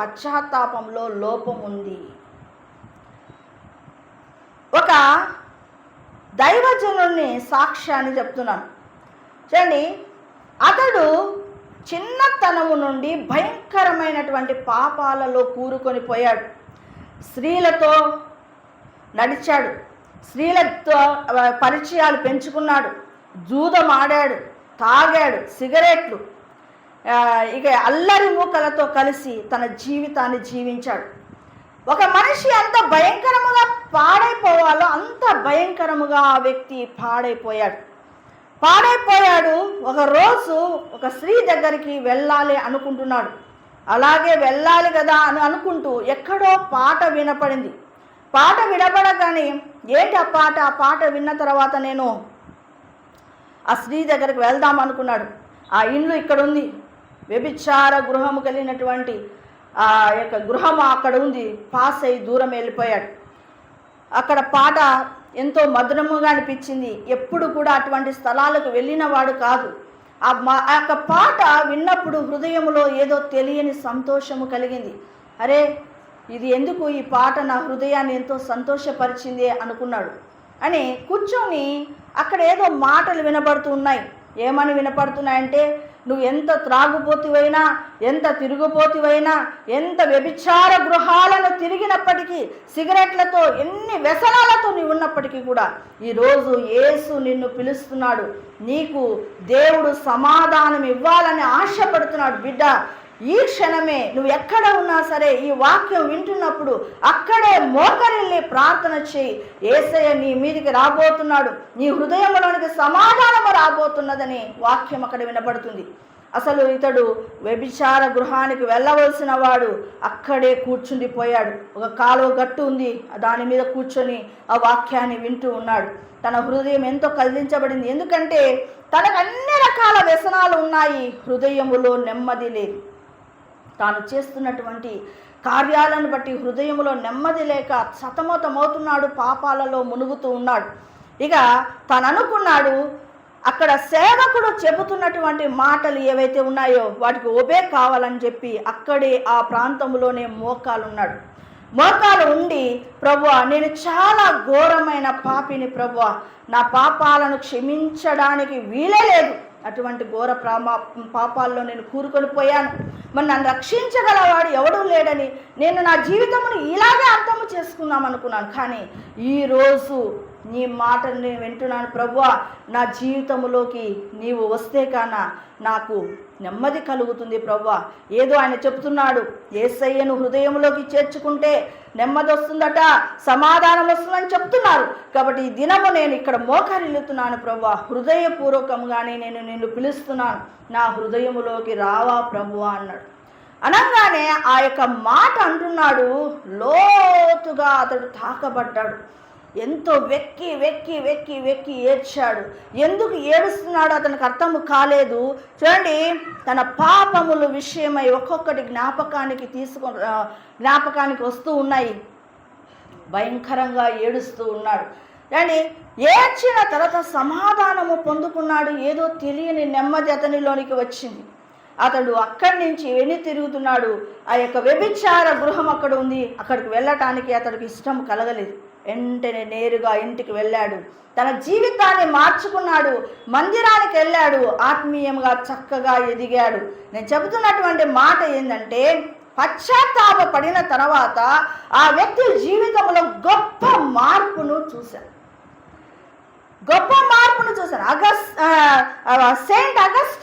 పశ్చాత్తాపంలో లోపం ఉంది. ఒక దైవజనుని సాక్ష్యాన్ని చెప్తున్నాను చూడండి. అతడు చిన్నతనము నుండి భయంకరమైనటువంటి పాపాలలో కూరుకొని పోయాడు. స్త్రీలతో నడిచాడు, స్త్రీలతో పరిచయాలు పెంచుకున్నాడు, జూదం ఆడాడు, తాగాడు, సిగరెట్లు, ఇక అల్లరి మూకలతో కలిసి తన జీవితాన్ని జీవించాడు. ఒక మనిషి ఎంత భయంకరముగా పాడైపోవాలో అంత భయంకరముగా ఆ వ్యక్తి పాడైపోయాడు. ఒకరోజు ఒక స్త్రీ దగ్గరికి వెళ్ళాలి అనుకుంటున్నాడు. అలాగే వెళ్ళాలి కదా అని అనుకుంటూ ఎక్కడో పాట వినపడింది. పాట వినపడగానే ఏంటి ఆ పాట విన్న తర్వాత నేను ఆ స్త్రీ దగ్గరికి వెళ్దాం అనుకున్నాడు. ఆ ఇల్లు ఇక్కడ ఉంది, వ్యభిచార గృహము కలిగినటువంటి ఆ యొక్క గృహము అక్కడ ఉంది. పాస్ అయి దూరం వెళ్ళిపోయాడు. అక్కడ పాట ఎంతో మధురముగా అనిపించింది. ఎప్పుడు కూడా అటువంటి స్థలాలకు వెళ్ళిన వాడు కాదు. ఆ యొక్క పాట విన్నప్పుడు హృదయంలో ఏదో తెలియని సంతోషము కలిగింది. అరే, ఇది ఎందుకు ఈ పాట నా హృదయాన్ని ఎంతో సంతోషపరిచింది అనుకున్నాడు. అని కూర్చొని అక్కడ ఏదో మాటలు వినపడుతూ ఉన్నాయి. ఏమని వినపడుతున్నాయంటే, నువ్వు ఎంత త్రాగుపోతువైనా, ఎంత తిరుగుపోతువైనా, ఎంత వ్యభిచార గృహాలను తిరిగినప్పటికీ, సిగరెట్లతో ఎన్ని వ్యసనాలతో నీవు ఉన్నప్పటికీ కూడా ఈరోజు యేసు నిన్ను పిలుస్తున్నాడు. నీకు దేవుడు సమాధానం ఇవ్వాలని ఆశపడుతున్నాడు. బిడ్డ, ఈ క్షణమే నువ్వు ఎక్కడ ఉన్నా సరే ఈ వాక్యం వింటున్నప్పుడు అక్కడే మోకరిల్లి ప్రార్థన చేయి. యేసయ్య నీ మీదికి రాబోతున్నాడు, నీ హృదయంలోనికి సమాధానము రాబోతున్నదని వాక్యం అక్కడ వినబడుతుంది. అసలు ఇతడు వ్యభిచార గృహానికి వెళ్ళవలసిన వాడు అక్కడే కూర్చుండిపోయాడు. ఒక కాలువ గట్టు ఉంది, దాని మీద కూర్చొని ఆ వాక్యాన్ని వింటూ ఉన్నాడు. తన హృదయం ఎంతో కదిలించబడింది. ఎందుకంటే తనకు అన్ని రకాల వ్యసనాలు ఉన్నాయి, హృదయములో నెమ్మది లేదు. తాను చేస్తున్నటువంటి కార్యాలను బట్టి హృదయంలో నెమ్మది లేక సతమతమవుతున్నాడు, పాపాలలో మునుగుతూ ఉన్నాడు. ఇక తాను అనుకున్నాడు, అక్కడ సేవకుడు చెబుతున్నటువంటి మాటలు ఏవైతే ఉన్నాయో వాటికి ఒబే కావాలని చెప్పి అక్కడే ఆ ప్రాంతంలోనే మోకాలున్నాడు. మోకాలు ఉండి, ప్రభువా, నేను చాలా ఘోరమైన పాపిని ప్రభువా, నా పాపాలను క్షమించడానికి వీలే లేదు, అటువంటి ఘోర పాపాల్లో నేను కూరుకొని పోయాను, మరి నన్ను రక్షించగలవాడు ఎవడూ లేడని నేను నా జీవితమును ఇలాగే అర్థము చేసుకుందాం అనుకున్నాను. కానీ ఈరోజు నీ మాటలు నేను వింటున్నాను ప్రభువా, నా జీవితంలోకి నీవు వస్తే కానా నాకు నెమ్మది కలుగుతుంది ప్రభువా. ఏదో ఆయన చెప్తున్నాడు, యేసయ్యను హృదయంలోకి చేర్చుకుంటే నెమ్మది వస్తుందట, సమాధానం వస్తుందని చెప్తున్నారు. కాబట్టి ఈ దినము నేను ఇక్కడ మోకరిల్లుతున్నాను ప్రభువా, హృదయపూర్వకంగానే నేను నిన్ను పిలుస్తున్నాను, నా హృదయములోకి రావా ప్రభువా అన్నాడు. అనగానే ఆ యొక్క మాట అంటున్నాడు, లోతుగా అతడు తాకబడ్డాడు. ఎంతో వెక్కి వెక్కి వెక్కి వెక్కి ఏడ్చాడు. ఎందుకు ఏడుస్తున్నాడు అతనికి అర్థం కాలేదు. చూడండి, తన పాపముల విషయమై ఒక్కొక్కటి జ్ఞాపకానికి వస్తూ ఉన్నాయి. భయంకరంగా ఏడుస్తూ ఉన్నాడు. కానీ ఏడ్చిన తర్వాత సమాధానము పొందుకున్నాడు. ఏదో తెలియని నెమ్మది అతనిలోనికి వచ్చింది. అతడు అక్కడి నుంచి వెను తిరుగుతున్నాడు. ఆ యొక్క వ్యభిచార గృహం అక్కడ ఉంది, అక్కడికి వెళ్ళటానికి అతడికి ఇష్టం కలగలేదు. వెంటనే నేరుగా ఇంటికి వెళ్ళాడు, తన జీవితాన్ని మార్చుకున్నాడు, మందిరానికి వెళ్ళాడు, ఆత్మీయంగా చక్కగా ఎదిగాడు. నేను చెబుతున్నటువంటి మాట ఏంటంటే, పశ్చాత్తాప పడిన తర్వాత ఆ వ్యక్తి జీవితంలో గొప్ప మార్పును చూశాను. Saint August